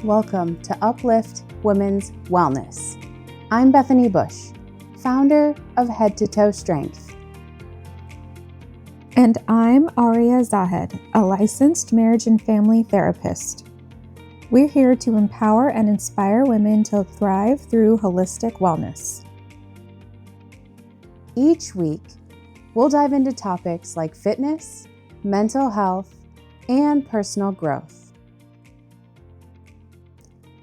Welcome to Uplift Women's Wellness. I'm Bethany Bush, founder of Head to Toe Strength. And I'm Aria Zahed, a licensed marriage and family therapist. We're here to empower and inspire women to thrive through holistic wellness. Each week, we'll dive into topics like fitness, mental health, and personal growth.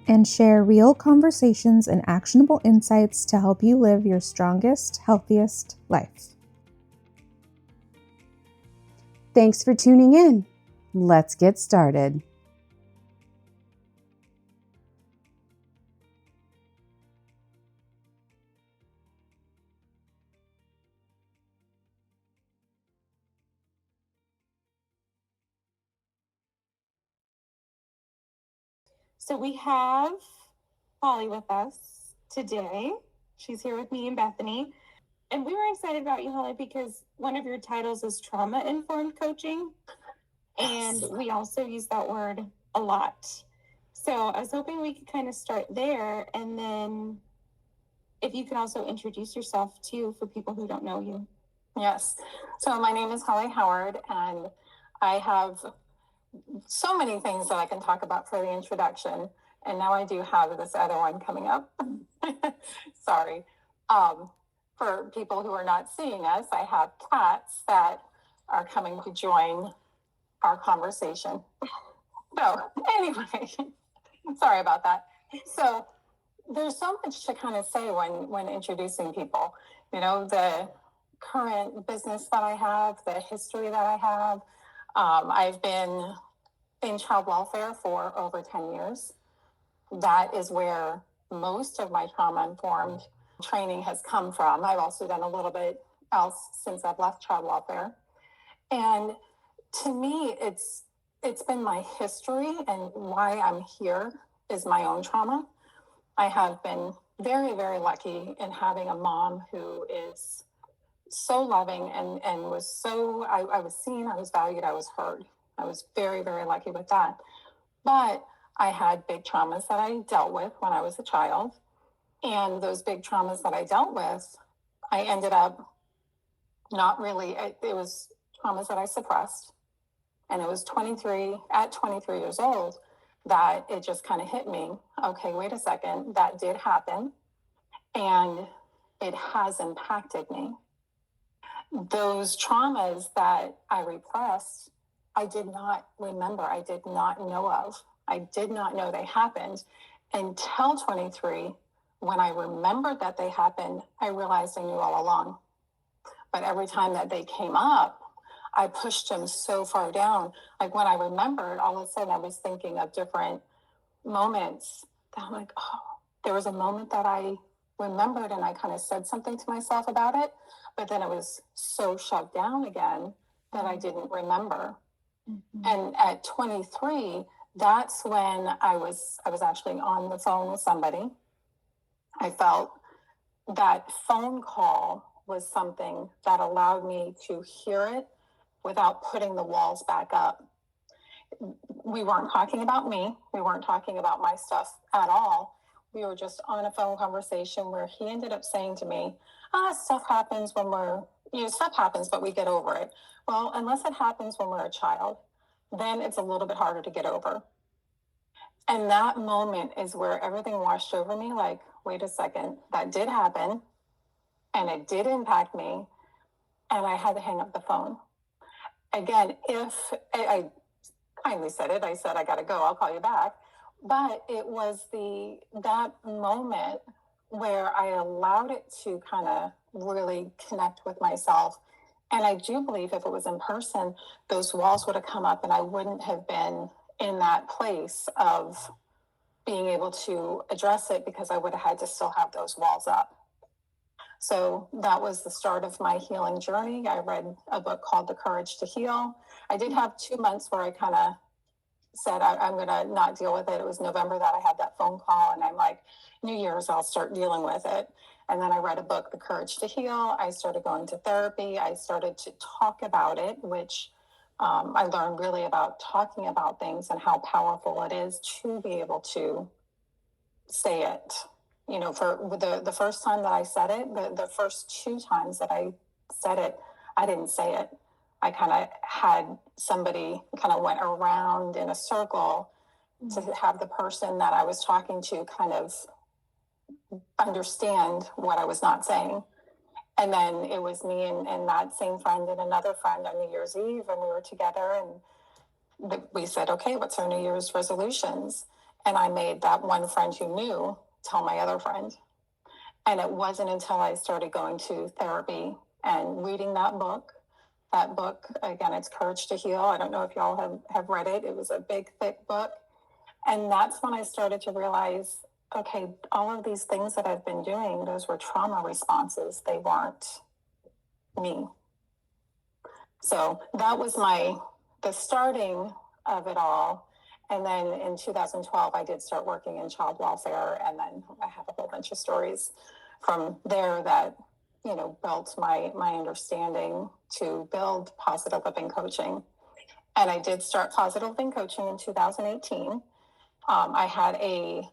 And share real conversations and actionable insights to help you live your strongest, healthiest life. Thanks for tuning in. Let's get started. So we have Holli with us today. She's here with me and Bethany. And we were excited about you, Holli, because one of your titles is trauma-informed coaching. And we also use that word a lot. So I was hoping we could kind of start there. And then if you could also introduce yourself too for people who don't know you. Yes. So my name is Holli Howard, and I have so many things that I can talk about for the introduction. And now I do have this other one coming up. Sorry. For people who are not seeing us, I have cats that are coming to join our conversation. So anyway, sorry about that. So there's so much to kind of say when introducing people. You know, the current business that I have, the history that I have. I've been in child welfare for over 10 years. That is where most of my trauma-informed training has come from. I've also done a little bit else since I've left child welfare. And to me, it's been my history, and why I'm here is my own trauma. I have been very, very lucky in having a mom who is so loving and was so, I was seen, I was valued, I was heard. I was very, very lucky with that. But I had big traumas that I dealt with when I was a child. And those big traumas that I dealt with, I ended up not really, it was traumas that I suppressed. And it was at 23 years old, that it just kind of hit me. Okay, wait a second, that did happen. And it has impacted me. Those traumas that I repressed, I did not remember. I did not know of. I did not know they happened until 23. When I remembered that they happened, I realized I knew all along. But every time that they came up, I pushed them so far down. Like when I remembered, all of a sudden I was thinking of different moments that I'm like, oh, there was a moment that I remembered and I kind of said something to myself about it, but then it was so shoved down again that I didn't remember. Mm-hmm. And at 23, that's when I was actually on the phone with somebody. I felt that phone call was something that allowed me to hear it without putting the walls back up. We weren't talking about me. We weren't talking about my stuff at all. We were just on a phone conversation where he ended up saying to me, stuff happens when stuff happens, but we get over it. Well, unless it happens when we're a child, then it's a little bit harder to get over. And that moment is where everything washed over me. Like, wait a second, that did happen. And it did impact me. And I had to hang up the phone. Again, if I kindly said it, I said, I got to go, I'll call you back. But it was that moment where I allowed it to kind of really connect with myself. And I do believe if it was in person, those walls would have come up and I wouldn't have been in that place of being able to address it, because I would have had to still have those walls up. So that was the start of my healing journey. I read a book called The Courage to Heal. I did have 2 months where I kind of said, I'm going to not deal with it. It was November that I had that phone call, and I'm like, New Year's, I'll start dealing with it. And then I read a book, The Courage to Heal. I started going to therapy. I started to talk about it, which I learned really about talking about things and how powerful it is to be able to say it. For the first time that I said it, the first two times that I said it, I didn't say it. I kind of had somebody kind of went around in a circle to have the person that I was talking to kind of understand what I was not saying. And then it was me and that same friend and another friend on New Year's Eve, and we were together, and we said, okay, what's our New Year's resolutions? And I made that one friend who knew tell my other friend. And it wasn't until I started going to therapy and reading that book. That book, again, it's Courage to Heal. I don't know if y'all have read it. It was a big, thick book. And that's when I started to realize, okay, all of these things that I've been doing, those were trauma responses. They weren't me. So that was the starting of it all. And then in 2012, I did start working in child welfare. And then I have a whole bunch of stories from there that, built my understanding to build positive living coaching. And I did start positive living coaching in 2018. I had a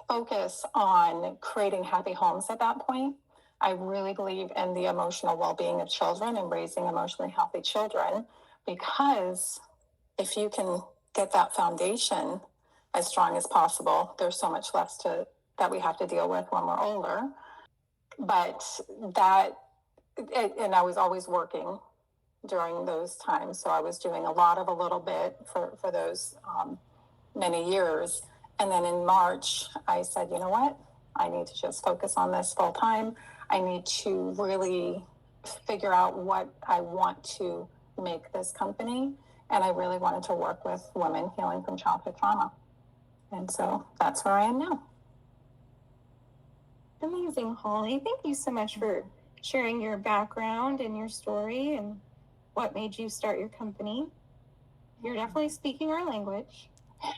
focus on creating happy homes at that point. I really believe in the emotional well-being of children and raising emotionally healthy children, because if you can get that foundation as strong as possible, there's so much less that we have to deal with when we're older. But and I was always working during those times. So I was doing a lot of a little bit for those many years. And then in March, I said, you know what? I need to just focus on this full time. I need to really figure out what I want to make this company. And I really wanted to work with women healing from childhood trauma. And so that's where I am now. Amazing, Holly. Thank you so much for sharing your background and your story and what made you start your company. You're definitely speaking our language.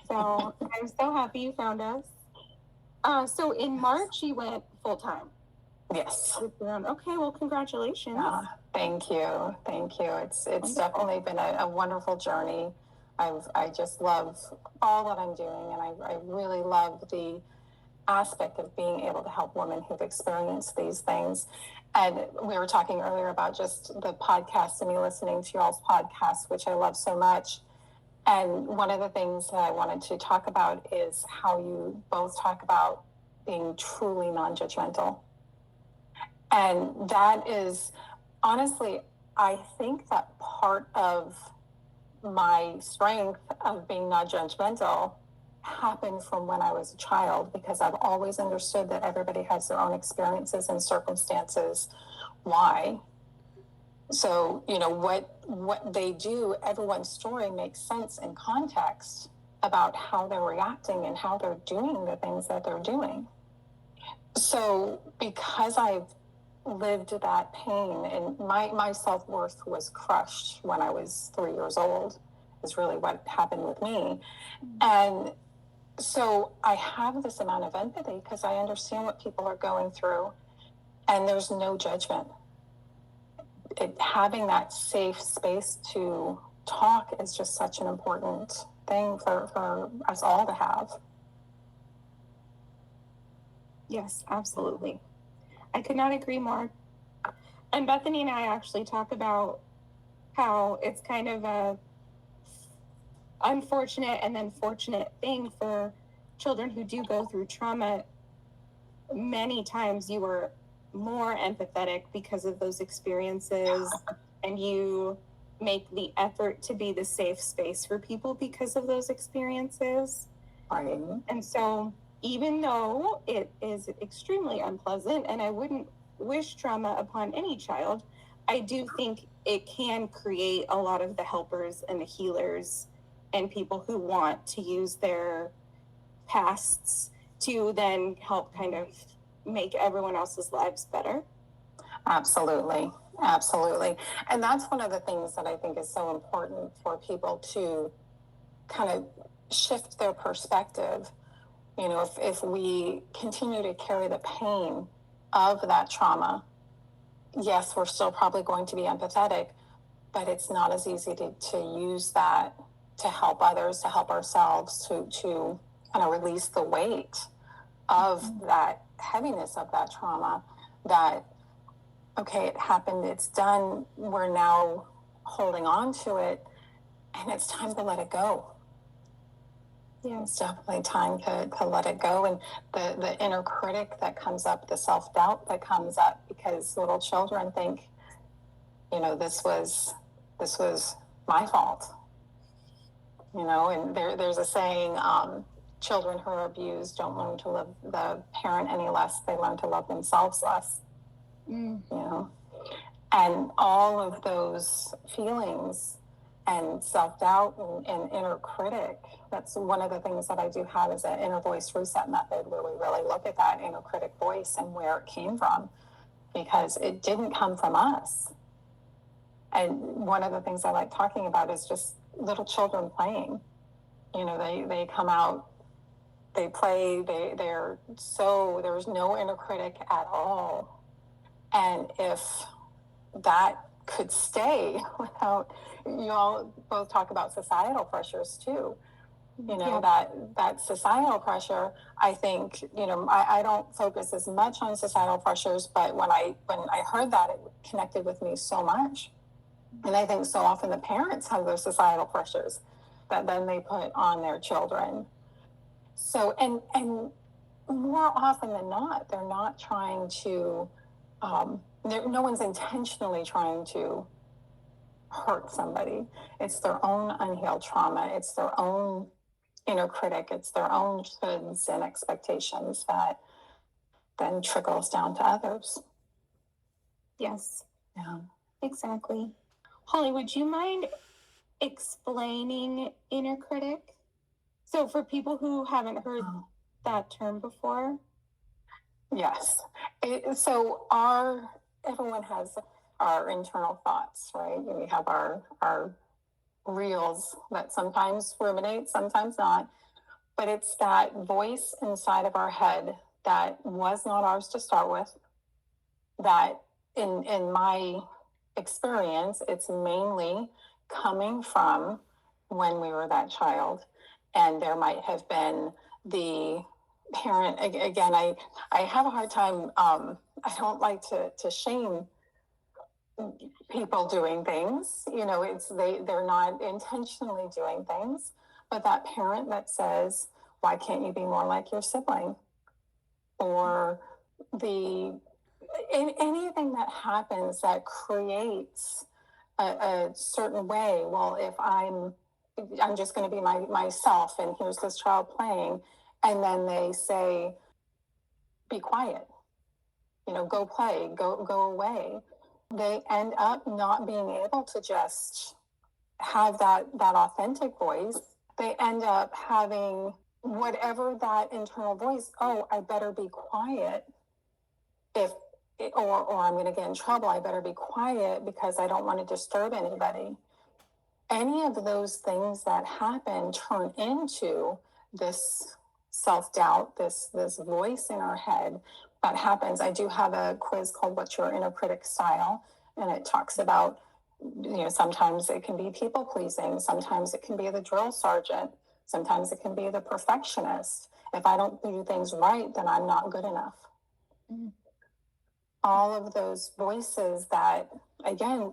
So I'm so happy you found us. So in March, you went full time. Yes. Okay, well, congratulations. Thank you. It's definitely been a wonderful journey. I just love all that I'm doing, and I really love the aspect of being able to help women who've experienced these things. And we were talking earlier about just the podcast and me listening to y'all's podcast, which I love so much. And one of the things that I wanted to talk about is how you both talk about being truly non-judgmental. And that is, honestly, I think that part of my strength of being non-judgmental happened from when I was a child, because I've always understood that everybody has their own experiences and circumstances. Why? So, what they do, everyone's story makes sense in context about how they're reacting and how they're doing the things that they're doing. So because I've lived that pain, and my self-worth was crushed when I was 3 years old, is really what happened with me. And so I have this amount of empathy because I understand what people are going through, and there's no judgment. Having that safe space to talk is just such an important thing for us all to have. Yes, absolutely. I could not agree more. And Bethany and I actually talk about how it's kind of a unfortunate and then fortunate thing for children who do go through trauma. Many times you were more empathetic because of those experiences, and you make the effort to be the safe space for people because of those experiences. Right. And so even though it is extremely unpleasant, and I wouldn't wish trauma upon any child, I do think it can create a lot of the helpers and the healers and people who want to use their pasts to then help kind of make everyone else's lives better. Absolutely. And that's one of the things that I think is so important for people to kind of shift their perspective. If we continue to carry the pain of that trauma, yes, we're still probably going to be empathetic, but it's not as easy to use that to help others, to help ourselves, to kind of release the weight of that heaviness of that trauma. That, okay, it happened, it's done, we're now holding on to it, and it's time to let it go. Yeah, it's definitely time to let it go. And the inner critic that comes up, the self-doubt that comes up, because little children think, this was my fault. And there's a saying, children who are abused don't learn to love the parent any less, they learn to love themselves less. And all of those feelings and self-doubt and inner critic, that's one of the things that I do have is an inner voice reset method, where we really look at that inner critic voice and where it came from, because it didn't come from us. And one of the things I like talking about is just little children playing. They come out, they play, there's no inner critic at all. And if that could stay without, you all both talk about societal pressures too. That societal pressure, I think, I don't focus as much on societal pressures, but when I heard that, it connected with me so much. And I think so often the parents have those societal pressures that then they put on their children. So, and more often than not, they're not trying to, no one's intentionally trying to hurt somebody. It's their own unhealed trauma. It's their own inner critic. It's their own shoulds and expectations that then trickles down to others. Yes. Yeah. Exactly. Holli, would you mind explaining inner critic? So for people who haven't heard that term before. Yes. So everyone has our internal thoughts, right? We have our reels that sometimes ruminate, sometimes not. But it's that voice inside of our head that was not ours to start with, that in my experience, it's mainly coming from when we were that child. And there might have been the parent, again, I have a hard time, I don't like to shame people doing things, they're not intentionally doing things, but that parent that says, why can't you be more like your sibling? Or anything that happens that creates a certain way. Well, if I'm just going to be myself, and here's this child playing, and then they say, be quiet, go play, go away. They end up not being able to just have that authentic voice. They end up having whatever that internal voice, oh, I better be quiet, or I'm going to get in trouble, I better be quiet because I don't want to disturb anybody. Any of those things that happen turn into this self-doubt, this voice in our head that happens. I do have a quiz called What's Your Inner Critic Style? And it talks about, sometimes it can be people pleasing, sometimes it can be the drill sergeant, sometimes it can be the perfectionist. If I don't do things right, then I'm not good enough. Mm-hmm. All of those voices that, again,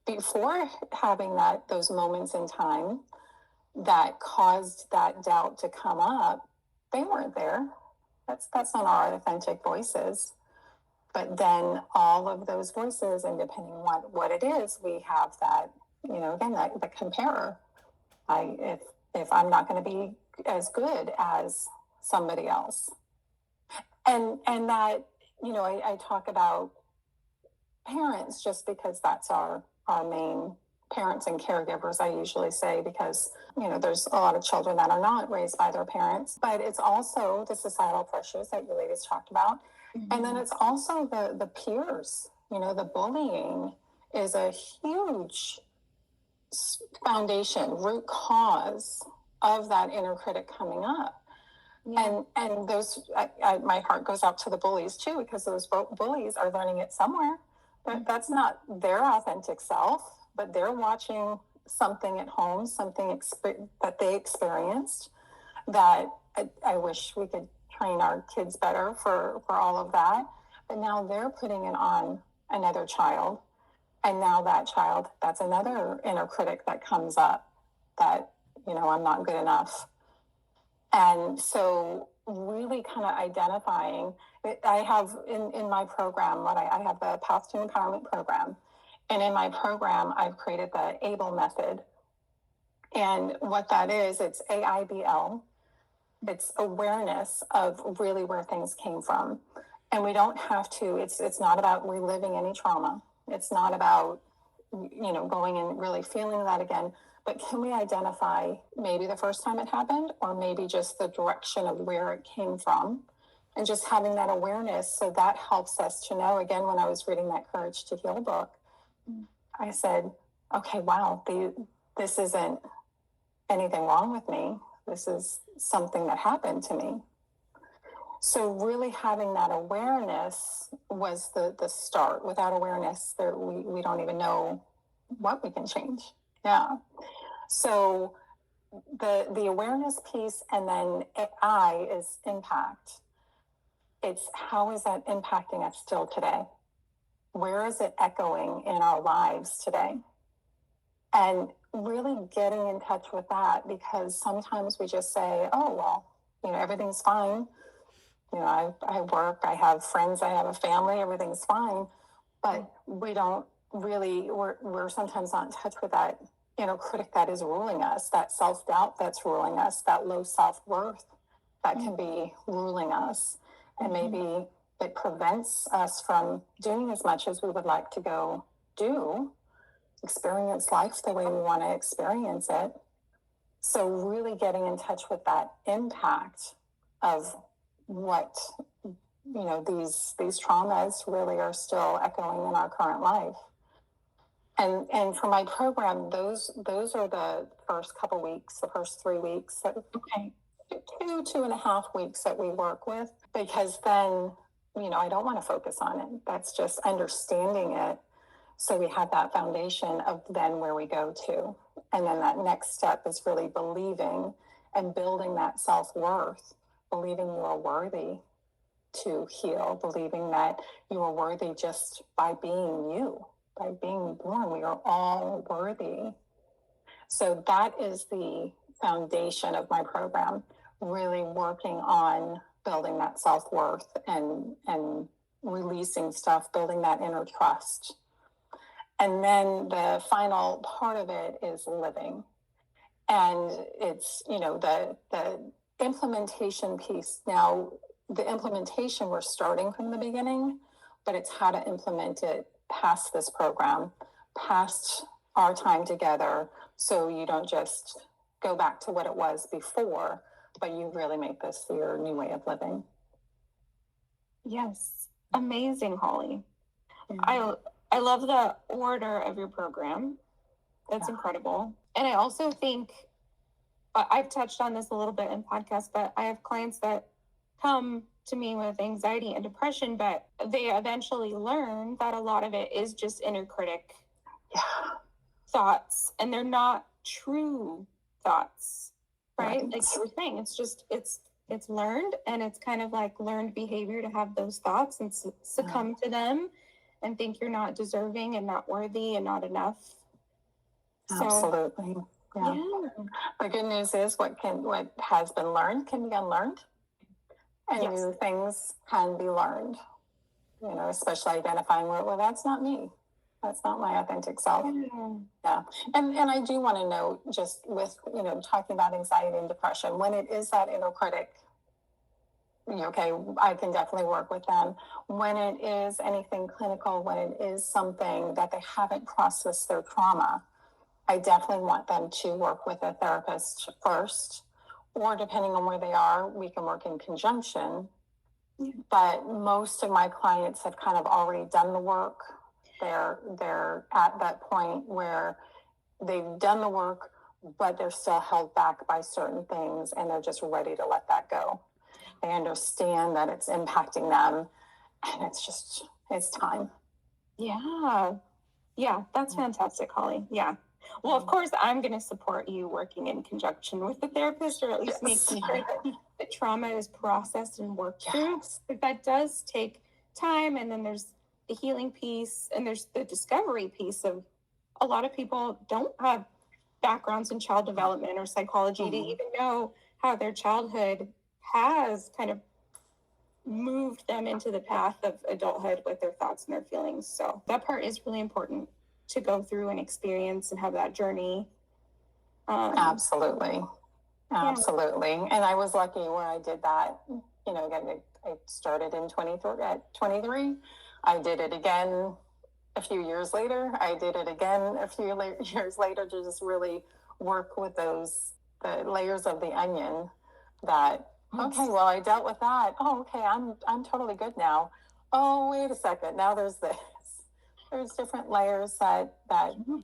before having those moments in time that caused that doubt to come up, they weren't there. That's not our authentic voices. But then all of those voices, and depending on what it is, we have that, again, the comparer. If I'm not going to be as good as somebody else. And that, I talk about parents just because that's our main parents and caregivers, I usually say, because, there's a lot of children that are not raised by their parents, but it's also the societal pressures that you ladies talked about. Mm-hmm. And then it's also the peers, the bullying is a huge foundation, root cause of that inner critic coming up. Yeah. And those, my heart goes out to the bullies too, because those bullies are learning it somewhere. That's not their authentic self, but they're watching something at home, something that they experienced that I wish we could train our kids better for all of that. But now they're putting it on another child. And now that child, that's another inner critic that comes up that, I'm not good enough. And so really kind of identifying, I have in my program, I have the Path to Empowerment program. And in my program, I've created the A.I.B.L method. And what that is, it's A.I.B.L. It's awareness of really where things came from. And we don't have to, it's not about reliving any trauma. It's not about, going and really feeling that again. But can we identify maybe the first time it happened, or maybe just the direction of where it came from, and just having that awareness? So that helps us to know. Again, when I was reading that Courage to Heal book, I said, okay, wow, this isn't anything wrong with me. This is something that happened to me. So really having that awareness was the start. Without awareness, we don't even know what we can change. Yeah. So the awareness piece, and then I is impact. It's how is that impacting us still today? Where is it echoing in our lives today? And really getting in touch with that, because sometimes we just say, oh, well, everything's fine. I work, I have friends, I have a family, everything's fine. But we don't really, we're sometimes not in touch with that critic that is ruling us, that self-doubt that's ruling us, that low self-worth that can be ruling us. And maybe it prevents us from doing as much as we would like to go do, experience life the way we want to experience it. So really getting in touch with that impact of what, these traumas really are still echoing in our current life. And for my program, those are the first couple weeks, the first 3 weeks, okay, 2.5 weeks that we work with, because then, I don't want to focus on it. That's just understanding it. So we have that foundation of then where we go to. And then that next step is really believing and building that self-worth, believing you are worthy to heal, believing that you are worthy just by being you, by being born. We are all worthy. So that is the foundation of my program, really working on building that self-worth and releasing stuff, building that inner trust. And then the final part of it is living. And it's, the implementation piece. Now, the implementation, we're starting from the beginning, but it's how to implement it past this program, past our time together, so you don't just go back to what it was before, but you really make this your new way of living. Yes. Amazing, Holly. Yeah. I love the order of your program. That's incredible. And I also think, I've touched on this a little bit in podcasts, but I have clients that come to me with anxiety and depression, but they eventually learn that a lot of it is just inner critic thoughts, and they're not true thoughts, right? Like you were saying, it's learned, and it's kind of like learned behavior to have those thoughts and succumb to them and think you're not deserving and not worthy and not enough. Absolutely. Yeah. The good news is what has been learned can be unlearned, and new things can be learned. Especially identifying well, that's not me. That's not my authentic self. Yeah. And I do want to note, just with, talking about anxiety and depression, when it is that inner critic, okay, I can definitely work with them. When it is anything clinical, when it is something that they haven't processed their trauma, I definitely want them to work with a therapist first, or depending on where they are, we can work in conjunction. But most of my clients have kind of already done the work. They're at that point where they've done the work, but they're still held back by certain things, and they're just ready to let that go. They understand that it's impacting them, and it's time. Yeah, that's fantastic, Holly. Yeah. Well, of course, I'm going to support you working in conjunction with the therapist, or at least making sure that the trauma is processed and worked through. But that does take time. And then there's the healing piece, and there's the discovery piece of a lot of people don't have backgrounds in child development or psychology to even know how their childhood has kind of moved them into the path of adulthood with their thoughts and their feelings. So that part is really important to go through and experience and have that journey. Absolutely. And I was lucky where I did that. You know, again, I started in 23 at 23. I did it again a few years later. I did it again a few years later to just really work with the layers of the onion that, okay, well, I dealt with that. Oh, okay, I'm totally good now. Oh, wait a second. Now there's this. There's different layers that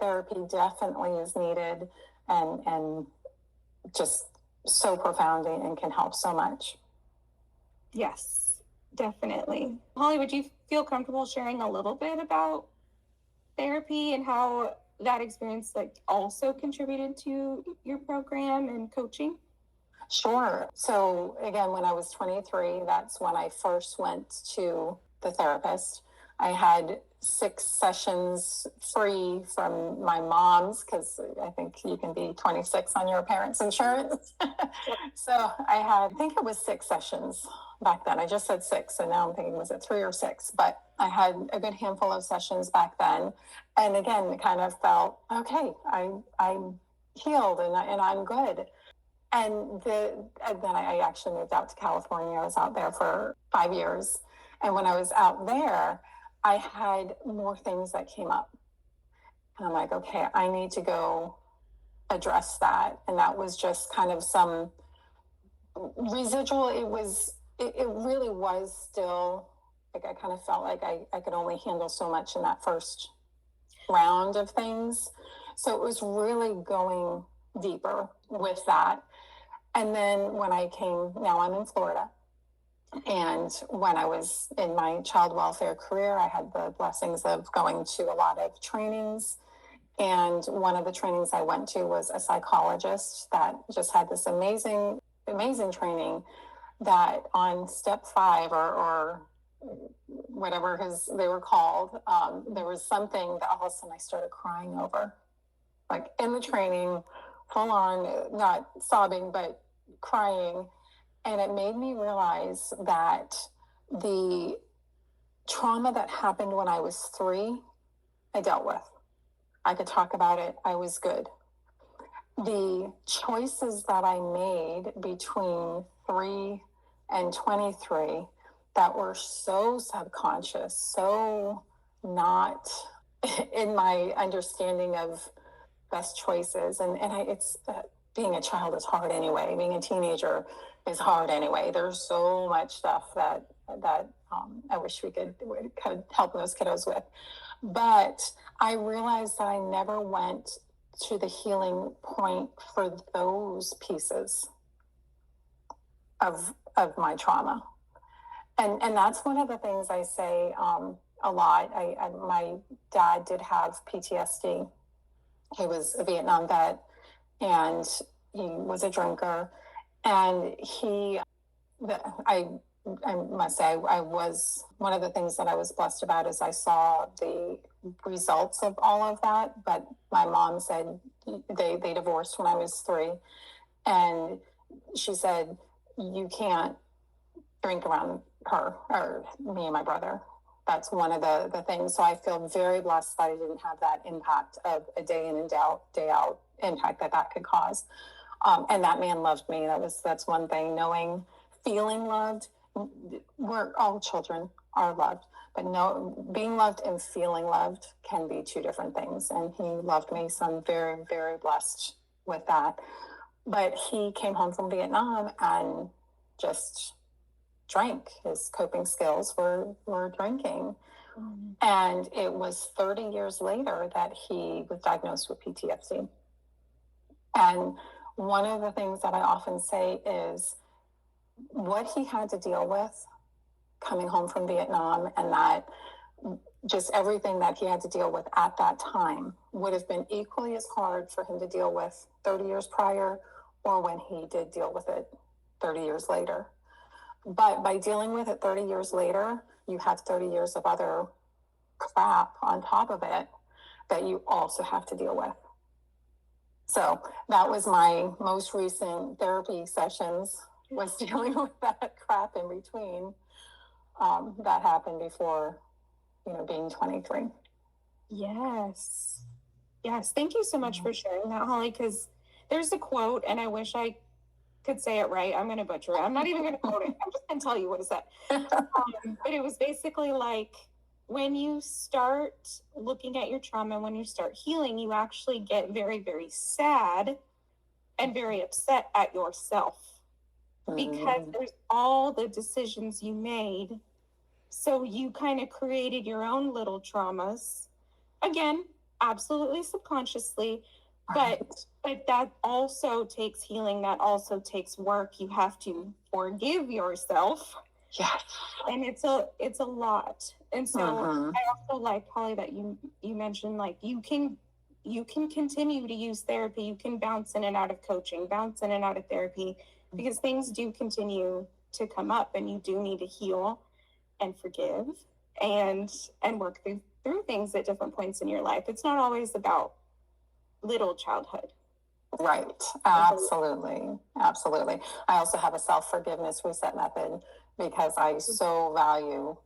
therapy definitely is needed and just so profound and can help so much. Yes, definitely. Holly, would you feel comfortable sharing a little bit about therapy and how that experience also contributed to your program and coaching? Sure. So again, when I was 23, that's when I first went to the therapist. I had 6 sessions free from my mom's, because I think you can be 26 on your parents' insurance. So I think it was 6 sessions back then. I just said 6, and now I'm thinking, was it 3 or 6? But I had a good handful of sessions back then. And again, it kind of felt, okay, I'm healed and I'm good. And then I actually moved out to California. I was out there for 5 years. And when I was out there, I had more things that came up. And I'm like, okay, I need to go address that. And that was just kind of some residual. It really was still, like, I kind of felt like I could only handle so much in that first round of things. So it was really going deeper with that. And then when now I'm in Florida. And when I was in my child welfare career, I had the blessings of going to a lot of trainings. And one of the trainings I went to was a psychologist that just had this amazing, amazing training that on step 5 or whatever they were called, there was something that all of a sudden I started crying over. Like in the training, full on, not sobbing, but crying. And it made me realize that the trauma that happened when I was 3, I dealt with. I could talk about it. I was good. The choices that I made between 3 and 23 that were so subconscious, so not in my understanding of best choices. And it's being a child is hard anyway. Being a teenager is hard anyway. There's so much stuff that I wish we could help those kiddos with. But I realized that I never went to the healing point for those pieces of my trauma. And that's one of the things I say a lot. My dad did have PTSD. He was a Vietnam vet, and he was a drinker. And I must say, I was, one of the things that I was blessed about is I saw the results of all of that. But my mom said they divorced when I was 3. And she said, you can't drink around her or me and my brother. That's one of the things. So I feel very blessed that I didn't have that impact of a day in and day out impact that could cause. And that man loved me. That's one thing. Feeling loved. We're all children are loved, but being loved and feeling loved can be 2 different things. And he loved me, so I'm very, very blessed with that. But he came home from Vietnam and just drank. His coping skills were drinking. Mm-hmm. And it was 30 years later that he was diagnosed with PTSD. And one of the things that I often say is what he had to deal with coming home from Vietnam, and that just everything that he had to deal with at that time would have been equally as hard for him to deal with 30 years prior or when he did deal with it 30 years later. But by dealing with it 30 years later, you have 30 years of other crap on top of it that you also have to deal with. So that was my most recent therapy sessions, was dealing with that crap in between that happened before, being 23. Yes. Yes. Thank you so much for sharing that, Holly, because there's a quote, and I wish I could say it right. I'm going to butcher it. I'm not even going to quote it. I'm just going to tell you what it said. But it was basically like, when you start looking at your trauma, when you start healing, you actually get very, very sad and very upset at yourself because there's all the decisions you made. So you kind of created your own little traumas. Again, absolutely subconsciously, but that also takes healing. That also takes work. You have to forgive yourself. Yes. And it's a lot. And so I also like, Holly, that you mentioned, like, you can continue to use therapy. You can bounce in and out of coaching, bounce in and out of therapy, because things do continue to come up, and you do need to heal and forgive and work through things at different points in your life. It's not always about little childhood. Right. Absolutely. Absolutely. I also have a self-forgiveness reset method because I so value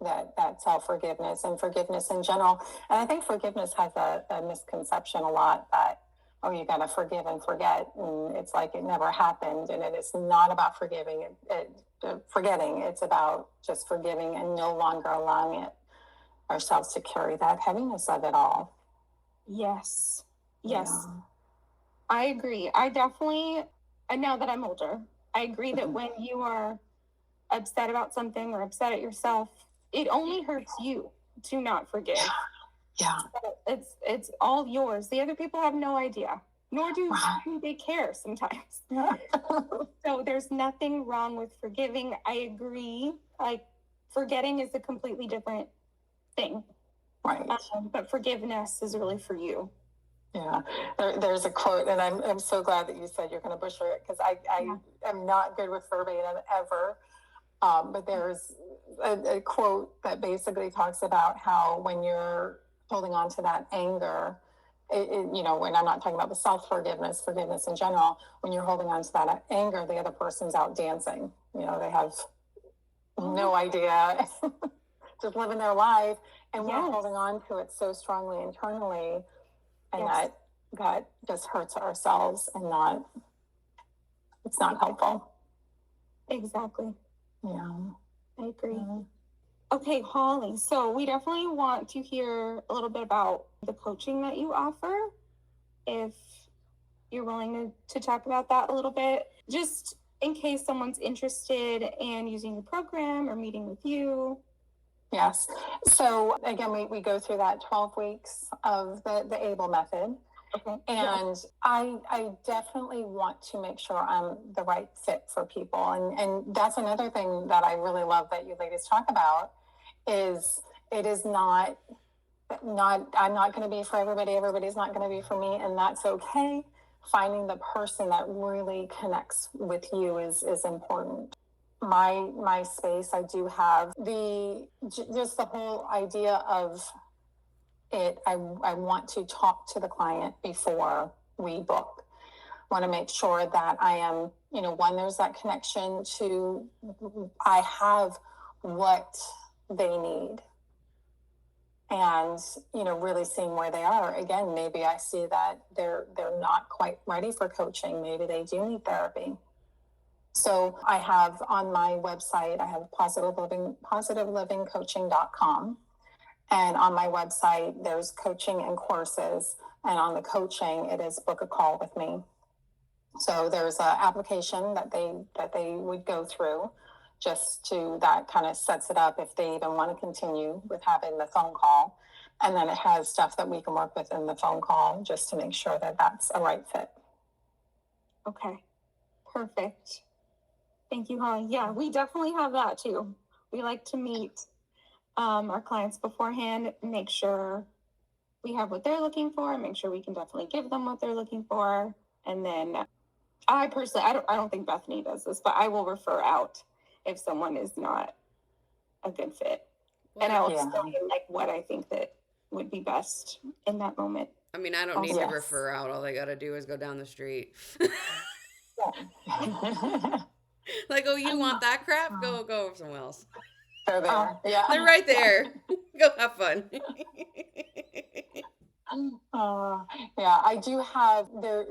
that self-forgiveness and forgiveness in general. And I think forgiveness has a misconception a lot that, oh, you got to forgive and forget. And it's like it never happened. And it is not about forgetting. It's about just forgiving and no longer allowing ourselves to carry that heaviness of it all. Yes. Yes. Yeah. I agree. I definitely, and now that I'm older, I agree that when you are upset about something or upset at yourself, it only hurts you to not forgive. Yeah. It's all yours. The other people have no idea, nor do they care sometimes. So there's nothing wrong with forgiving. I agree. Like, forgetting is a completely different thing. Right. But forgiveness is really for you. Yeah, there's a quote, and I'm so glad that you said you're going to butcher it, because I am not good with verbatim ever. But there's a quote that basically talks about how when you're holding on to that anger, when I'm not talking about the self-forgiveness, forgiveness in general, when you're holding on to that anger, the other person's out dancing. They have no idea, just living their life, and we're holding on to it so strongly internally. And that just hurts ourselves, and it's not helpful. Exactly. Yeah. I agree. Okay, Holly. So we definitely want to hear a little bit about the coaching that you offer, if you're willing to talk about that a little bit, just in case someone's interested in using the program or meeting with you. Yes. So again, we go through that 12 weeks of the A.I.B.L method. Okay. And I definitely want to make sure I'm the right fit for people. And that's another thing that I really love that you ladies talk about, is it is not I'm not going to be for everybody. Everybody's not going to be for me. And that's okay. Finding the person that really connects with you is important. My space, I do have just the whole idea of it. I want to talk to the client before we book. Want to make sure that I am, one, there's that connection, to I have what they need. And, really seeing where they are. Again, maybe I see that they're not quite ready for coaching. Maybe they do need therapy. So I have on my website, I have positivelivingcoaching.com. And on my website, there's coaching and courses. And on the coaching, it is book a call with me. So there's an application that they would go through, just that kind of sets it up if they even want to continue with having the phone call. And then it has stuff that we can work with in the phone call, just to make sure that that's a right fit. Okay, perfect. Thank you, Holly. Yeah, we definitely have that too. We like to meet our clients beforehand, make sure we have what they're looking for, and make sure we can definitely give them what they're looking for. And then I personally, I don't think Bethany does this, but I will refer out if someone is not a good fit. Well, and I will explain like what I think that would be best in that moment. I mean, I don't need to refer out. All they got to do is go down the street. Like, oh, you want that crap? Go somewhere else. They're there. Yeah. They're right there. Go have fun. Yeah, I do have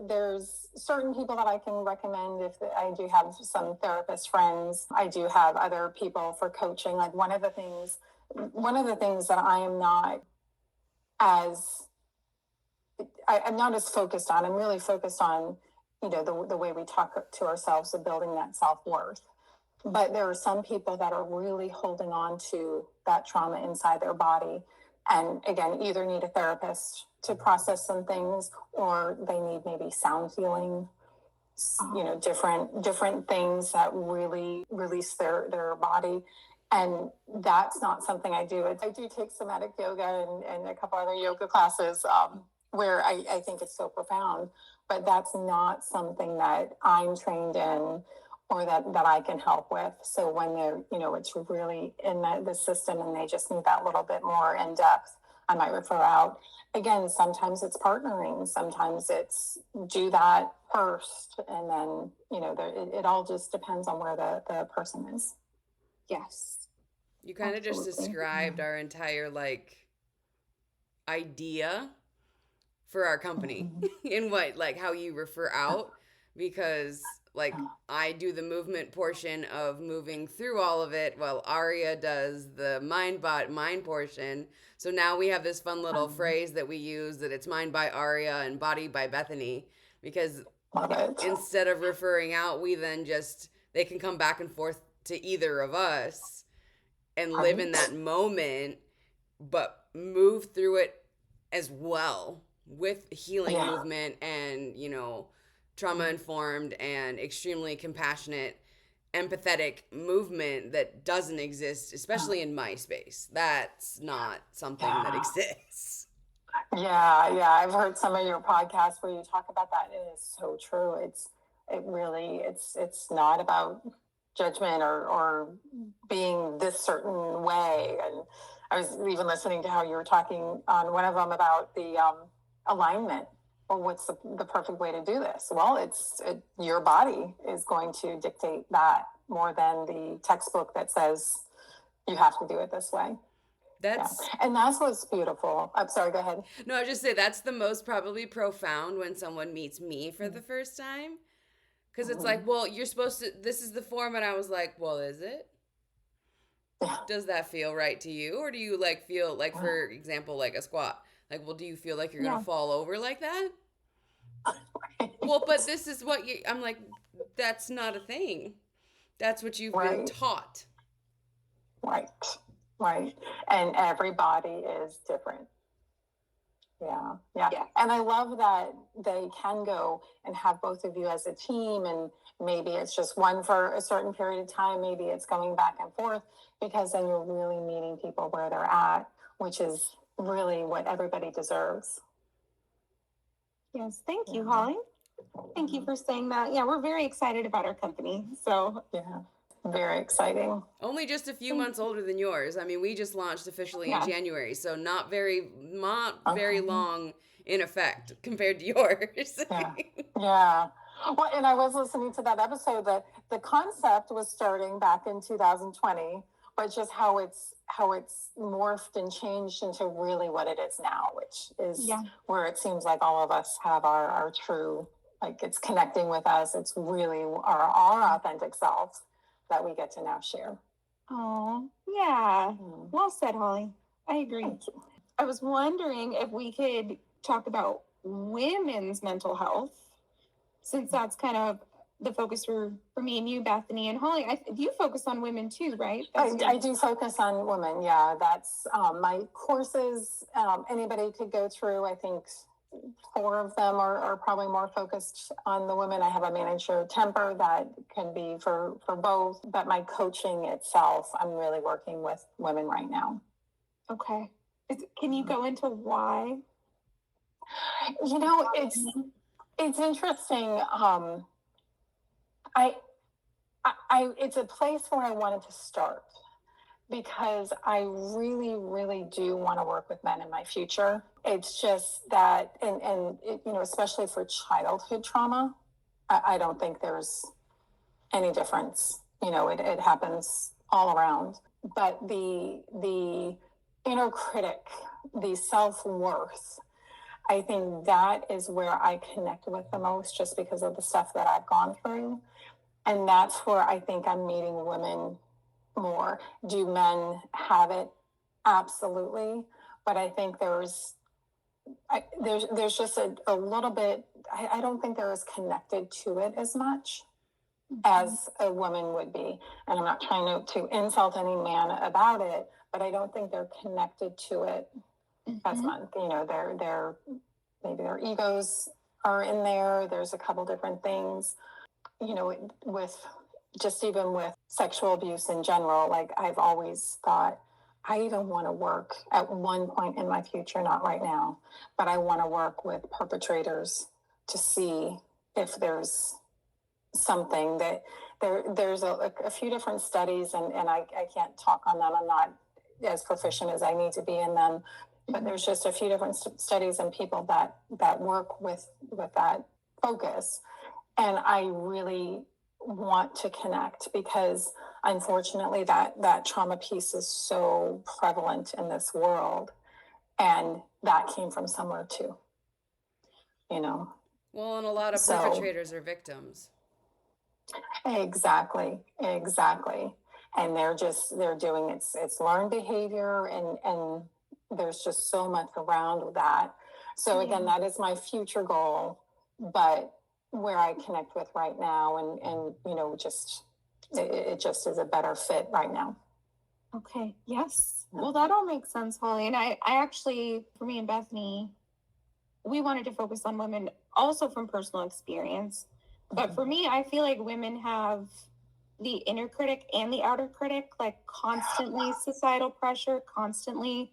there's certain people that I can recommend if I do have some therapist friends. I do have other people for coaching. Like one of the things that I am not as I'm not as focused on. I'm really focused on, the way we talk to ourselves of building that self-worth. But there are some people that are really holding on to that trauma inside their body. And again, either need a therapist to process some things, or they need maybe sound healing, different things that really release their body. And that's not something I do. I do take somatic yoga and a couple other yoga classes where I think it's so profound, but that's not something that I'm trained in or that I can help with. So when they're, it's really in the system and they just need that little bit more in depth, I might refer out. Again, sometimes it's partnering. Sometimes it's do that first. And then, it all just depends on where the person is. Yes. You kind of just described our entire idea for our company in how you refer out, because I do the movement portion of moving through all of it while Aria does the mind portion. So now we have this fun little phrase that we use that it's mind by Aria and body by Bethany, because instead of referring out, we then they can come back and forth to either of us and live in that moment, but move through it as well with healing movement and, trauma informed and extremely compassionate, empathetic movement that doesn't exist, especially in my space. That's not something that exists. Yeah. I've heard some of your podcasts where you talk about that. It is so true. It's not about judgment or being this certain way. And I was even listening to how you were talking on one of them about the alignment. Well, what's the perfect way to do this? Well, your body is going to dictate that more than the textbook that says you have to do it this way. And that's what's beautiful. I'm sorry, go ahead. No, I was just say that's the most probably profound when someone meets me for the first time. Because it's like, well, you're supposed to, this is the form. And I was like, well, is it? Yeah. Does that feel right to you? Or do you feel for example, a squat? Well, do you feel like you're going to fall over like that? Right. Well, but this is what I'm like, that's not a thing. That's what you've been taught. Right. And everybody is different. Yeah. And I love that they can go and have both of you as a team, and maybe it's just one for a certain period of time. Maybe it's going back and forth, because then you're really meeting people where they're at, which is really what everybody deserves. Yes. Thank you, Holly. Thank you for saying that. Yeah, we're very excited about our company. So very exciting. Only just a few months older than yours. I mean, we just launched officially in January, so not very long in effect compared to yours. Yeah. Well, and I was listening to that episode that the concept was starting back in 2020, but just how it's morphed and changed into really what it is now, which is where it seems like all of us have our true, it's connecting with us. It's really our authentic selves that we get to now share. Oh, yeah. Well said, Holly. I agree. I was wondering if we could talk about women's mental health, since that's kind of the focus for me and you, Bethany. And Holly, you focus on women too, right? I do focus on women. Yeah, that's my courses. Anybody could go through. I think 4 of them are probably more focused on the women. I have a manager temper that can be for both, but my coaching itself, I'm really working with women right now. Okay. Can you go into why? It's interesting. I it's a place where I wanted to start because I really, really do want to work with men in my future. It's just that, especially for childhood trauma, I don't think there's any difference. It happens all around. But the inner critic, the self-worth, I think that is where I connect with the most, just because of the stuff that I've gone through. And that's where I think I'm meeting women more. Do men have it? Absolutely. But I think there's just a little bit, I don't think they're as connected to it as much as a woman would be. And I'm not trying to insult any man about it, but I don't think they're connected to it as much. They're maybe their egos are in there. There's a couple different things, with just even with sexual abuse in general. Like, I've always thought, I even want to work at one point in my future, not right now, but I want to work with perpetrators to see if there's something that there's a few different studies, and I can't talk on them. I'm not as proficient as I need to be in them, but there's just a few different studies and people that work with that focus. And I really want to connect because, unfortunately, that trauma piece is so prevalent in this world, and that came from somewhere too. Well, and a lot of perpetrators are victims. Exactly. And they're doing it's learned behavior, and there's just so much around that. So again, that is my future goal, but where I connect with right now, and just it just is a better fit right now. Okay. Yes. Well, that all makes sense, Holly. And I actually, for me and Bethany, we wanted to focus on women also from personal experience. But for me, I feel like women have the inner critic and the outer critic, like constantly societal pressure, constantly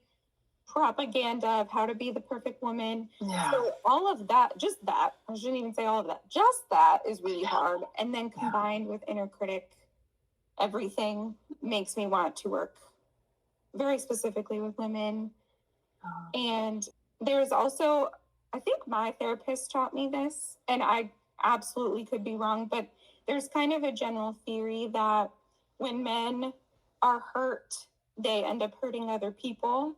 propaganda of how to be the perfect woman. Yeah. So all of that, I shouldn't even say all of that, just that is really hard. And then combined with inner critic, everything makes me want to work very specifically with women. And there's also, I think my therapist taught me this, and I absolutely could be wrong, but there's kind of a general theory that when men are hurt, they end up hurting other people.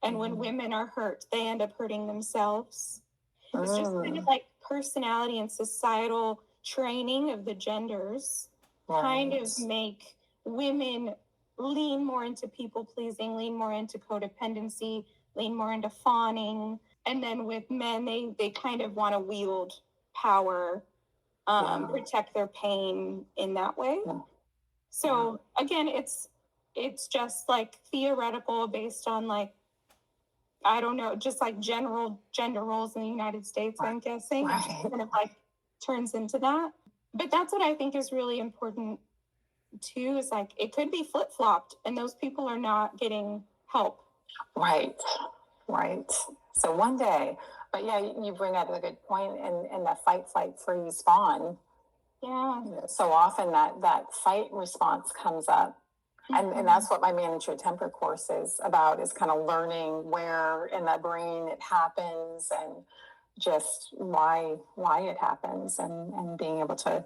And when women are hurt, they end up hurting themselves. It's just kind of like personality and societal training of the genders kind of make women lean more into people pleasing, lean more into codependency, lean more into fawning. And then with men, they kind of want to wield power, protect their pain in that way. So again, it's just like theoretical based on, like, I don't know, just like general gender roles in the United States, I'm guessing. It just kind of like turns into that. But that's what I think is really important too, is like it could be flip-flopped and those people are not getting help. Right. So one day, but yeah, you bring up a good point, in the fight, flight, freeze, fawn. Yeah. So often that fight response comes up. And that's what my Manage Your Temper course is about, is kind of learning where in the brain it happens, and just why it happens, and being able to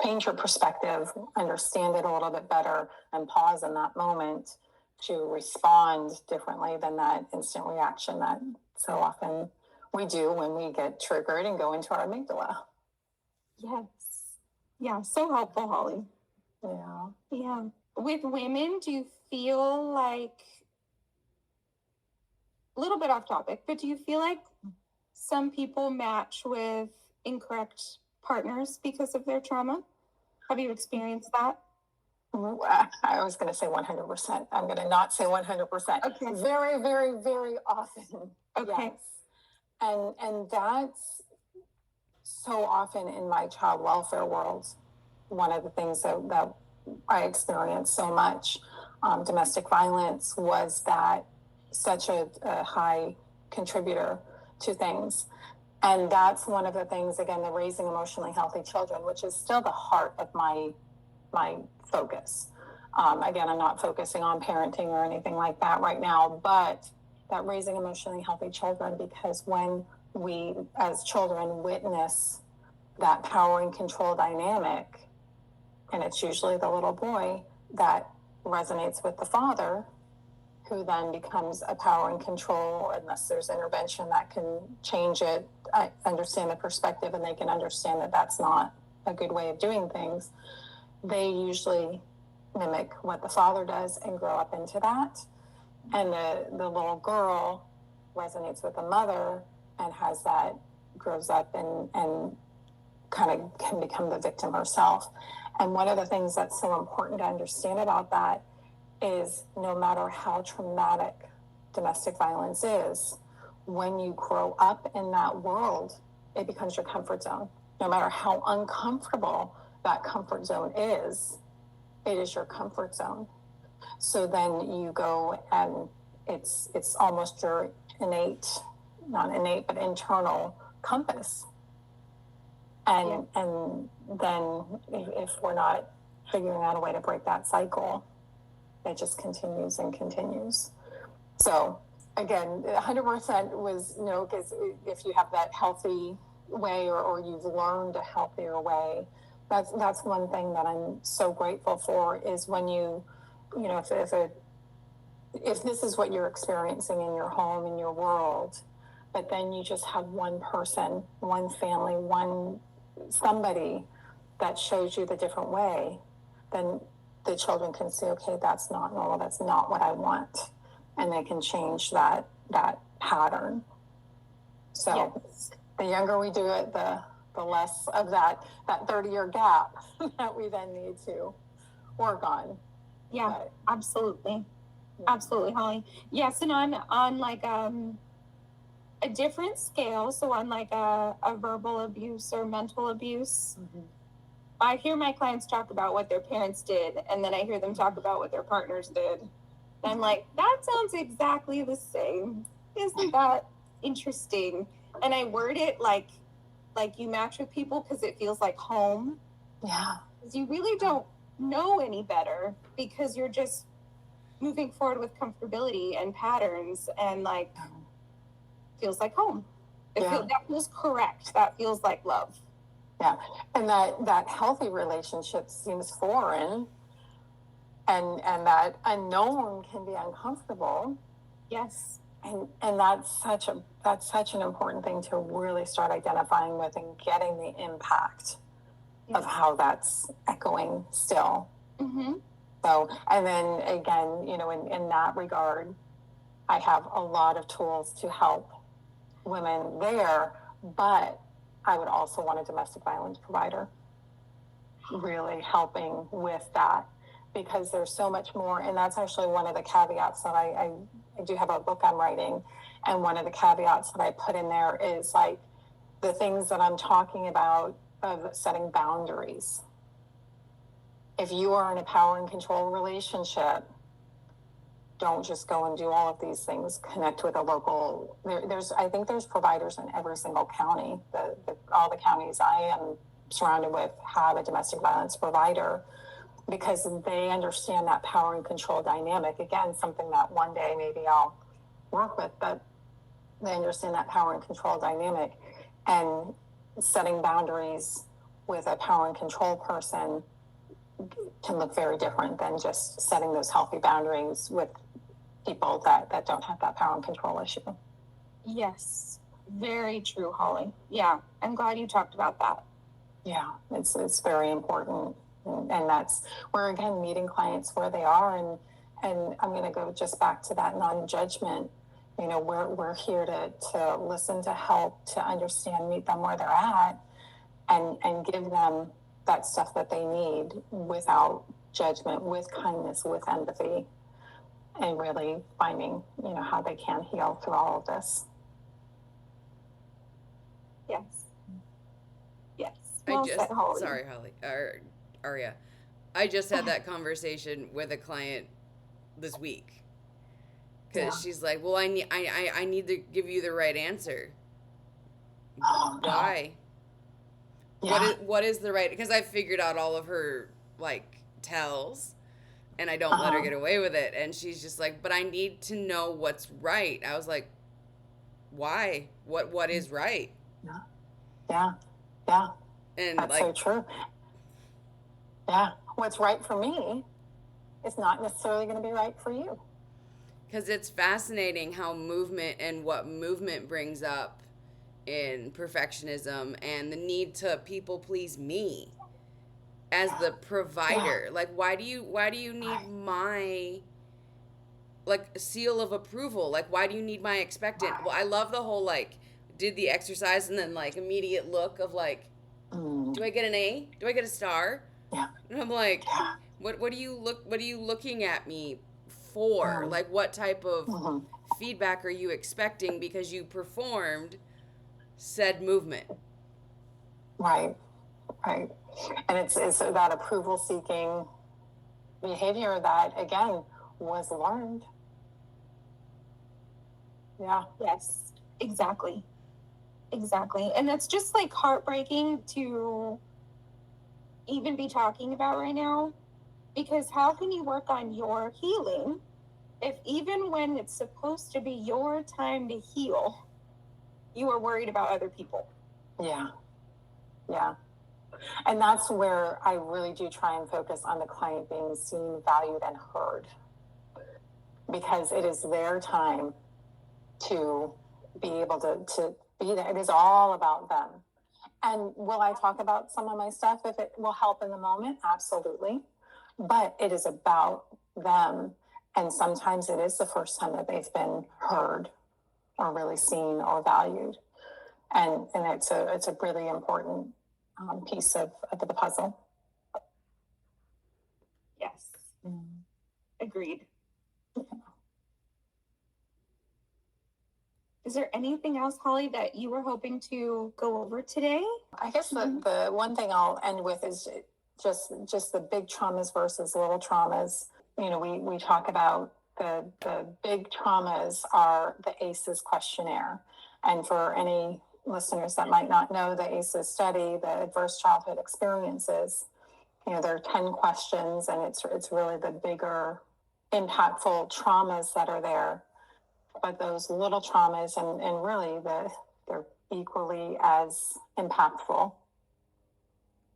change your perspective, understand it a little bit better, and pause in that moment to respond differently than that instant reaction that so often we do when we get triggered and go into our amygdala. Yes. Yeah, so helpful, Holly. Yeah. With women, do you feel like, a little bit off topic, but do you feel like some people match with incorrect partners because of their trauma? Have you experienced that? I was going to say 100%. I'm going to not say 100%. Okay. Very, very, very often. Okay. Yes. And that's so often in my child welfare world, one of the things that I experience so much. domestic violence was that such a high contributor to things. And that's one of the things, again, the raising emotionally healthy children, which is still the heart of my focus. Again, I'm not focusing on parenting or anything like that right now, but that raising emotionally healthy children, because when we as children witness that power and control dynamic, and it's usually the little boy that resonates with the father, who then becomes a power and control, unless there's intervention that can change it. I understand the perspective, and they can understand that that's not a good way of doing things. They usually mimic what the father does and grow up into that. And the little girl resonates with the mother and has that, grows up and kind of can become the victim herself. And one of the things that's so important to understand about that is no matter how traumatic domestic violence is, when you grow up in that world, it becomes your comfort zone. No matter how uncomfortable that comfort zone is, it is your comfort zone. So then you go and it's almost your innate, not innate, but internal compass. And then if we're not figuring out a way to break that cycle, it just continues and continues. So again, 100% was no, because if you have that healthy way or you've learned a healthier way, that's one thing that I'm so grateful for, is when you know, if this is what you're experiencing in your home, in your world, but then you just have one person, one family, somebody that shows you the different way, then the children can say, okay, that's not normal, that's not what I want. And they can change that pattern. So yes, the younger we do it, the less of that 30-year gap that we then need to work on. Yeah, but, absolutely. Yeah. Absolutely, Holly. Yes, and on like a different scale, so on like a verbal abuse or mental abuse, I hear my clients talk about what their parents did, and then I hear them talk about what their partners did. And I'm like, that sounds exactly the same. Isn't that interesting? And I word it like you match with people because it feels like home. Yeah. Because you really don't know any better, because you're just moving forward with comfortability and patterns, and like feels like home. That feels correct. That feels like love. Yeah, and that healthy relationship seems foreign, and that unknown can be uncomfortable. Yes, and that's such an important thing to really start identifying with and getting the impact of how that's echoing still. Mm-hmm. So, and then again, you know, in that regard, I have a lot of tools to help women there, but I would also want a domestic violence provider really helping with that, because there's so much more. And that's actually one of the caveats that I do have a book I'm writing. And one of the caveats that I put in there is like the things that I'm talking about of setting boundaries. If you are in a power and control relationship, don't just go and do all of these things. Connect with a local. I think there's providers in every single county. All the counties I am surrounded with have a domestic violence provider, because they understand that power and control dynamic. Again, something that one day maybe I'll work with, but they understand that power and control dynamic, and setting boundaries with a power and control person can look very different than just setting those healthy boundaries with people that don't have that power and control issue. Yes, very true, Holly. Yeah, I'm glad you talked about that. Yeah, it's very important, and that's where, again, meeting clients where they are, and I'm going to go just back to that non-judgment. You know, we're here to listen, to help, to understand, meet them where they're at, and give them that stuff that they need without judgment, with kindness, with empathy, and really finding, you know, how they can heal through all of this. Yes. Well said, Holly. Sorry, Holly. Aria. I just had that conversation with a client this week. Because she's like, well, I need to give you the right answer. Why? Yeah. What is the right? Because I figured out all of her like tells, and I don't let her get away with it. And she's just like, but I need to know what's right. I was like, why? What is right? Yeah. Yeah. And That's so true. Yeah. What's right for me is not necessarily going to be right for you. Because it's fascinating how movement and what movement brings up in perfectionism and the need to people please me as the provider. Like, why do you need my like seal of approval? Like, why do you need my expectant? Well, I love the whole like did the exercise and then like immediate look of like, do I get an A? Do I get a star? Yeah. And I'm like, what are you looking at me for? Like, what type of feedback are you expecting because you performed said movement? Right. And it's that approval seeking behavior that again was learned. Yeah. Yes, exactly. And that's just like heartbreaking to even be talking about right now, because how can you work on your healing if even when it's supposed to be your time to heal, you are worried about other people? Yeah. And that's where I really do try and focus on the client being seen, valued, and heard, because it is their time to be able to be there. It is all about them. And will I talk about some of my stuff if it will help in the moment? Absolutely. But it is about them. And sometimes it is the first time that they've been heard or really seen or valued. And it's a really important piece of the puzzle. Yes. Agreed. Is there anything else, Holly, that you were hoping to go over today? I guess the one thing I'll end with is just the big traumas versus little traumas. You know, we talk about the big traumas are the ACEs questionnaire. And for any listeners that might not know the ACEs study, the Adverse Childhood Experiences, you know, there are 10 questions, and it's really the bigger, impactful traumas that are there. But those little traumas and really they're equally as impactful.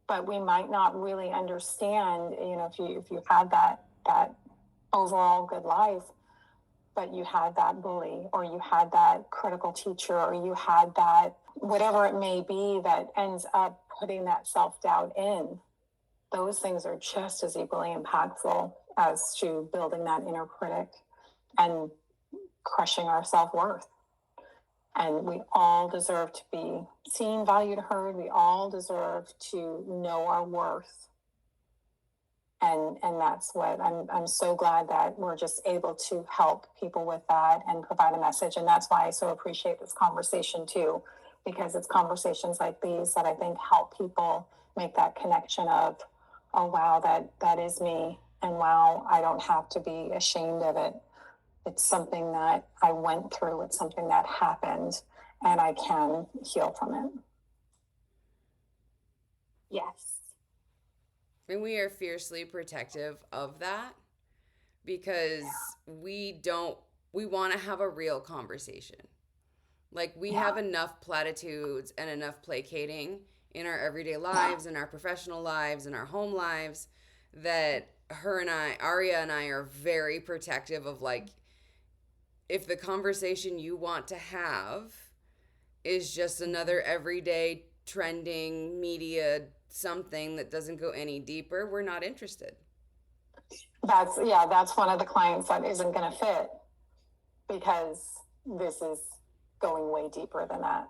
But we might not really understand, you know, if you had that overall good life, but you had that bully, or you had that critical teacher, or you had that whatever it may be that ends up putting that self-doubt in, those things are just as equally impactful as to building that inner critic and crushing our self-worth. And we all deserve to be seen, valued, heard. We all deserve to know our worth. And that's what I'm so glad that we're just able to help people with that and provide a message. And that's why I so appreciate this conversation too, because it's conversations like these that I think help people make that connection of, oh, wow, that is me. And wow, I don't have to be ashamed of it. It's something that I went through. It's something that happened, and I can heal from it. Yes. And we are fiercely protective of that because we want to have a real conversation. Like, we have enough platitudes and enough placating in our everyday lives, in our professional lives, in our home lives, that Aria and I are very protective of, like, if the conversation you want to have is just another everyday trending media something that doesn't go any deeper, we're not interested. That's one of the clients that isn't going to fit, because this is going way deeper than that.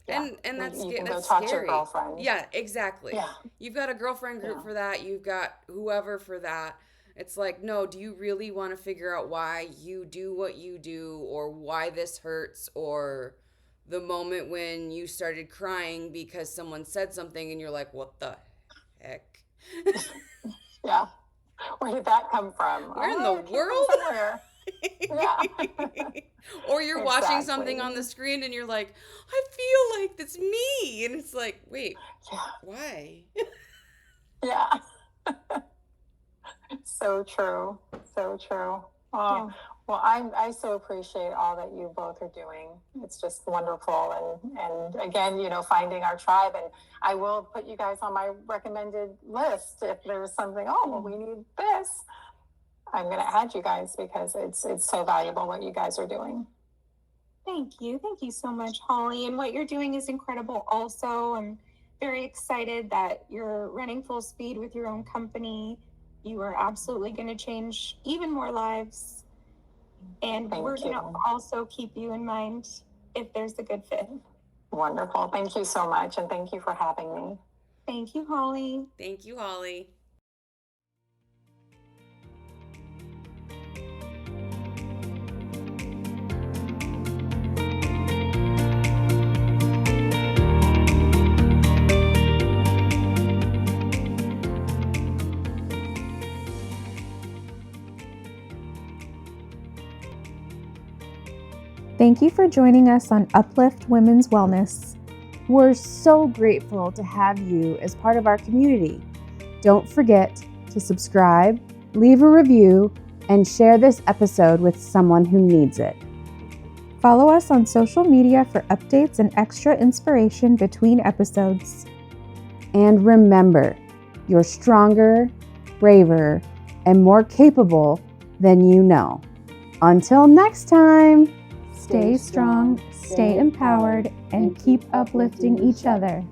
Yeah. And that's you can that's go talk scary. to your girlfriend. Yeah, exactly. Yeah. You've got a girlfriend group for that. You've got whoever for that. It's like, no, do you really want to figure out why you do what you do, or why this hurts, or the moment when you started crying because someone said something and you're like, what the heck? Yeah. Where did that come from? Where in Oh, the it came world? from somewhere. Yeah. Or you're watching Exactly. something on the screen and you're like, I feel like that's me. And it's like, wait, Yeah. why? Yeah. So true. So true. Oh, Yeah. well, I so appreciate all that you both are doing. It's just wonderful. And again, finding our tribe. And I will put you guys on my recommended list if there's something, oh, well, we need this. I'm going to add you guys because it's so valuable what you guys are doing. Thank you. Thank you so much, Holly. And what you're doing is incredible also. I'm very excited that you're running full speed with your own company. You are absolutely going to change even more lives. And we're going to also keep you in mind if there's a good fit. Wonderful. Thank you so much. And thank you for having me. Thank you, Holly. Thank you, Holly. Thank you for joining us on Uplift Women's Wellness. We're so grateful to have you as part of our community. Don't forget to subscribe, leave a review, and share this episode with someone who needs it. Follow us on social media for updates and extra inspiration between episodes. And remember, you're stronger, braver, and more capable than you know. Until next time, Stay strong, stay empowered, and keep uplifting each other.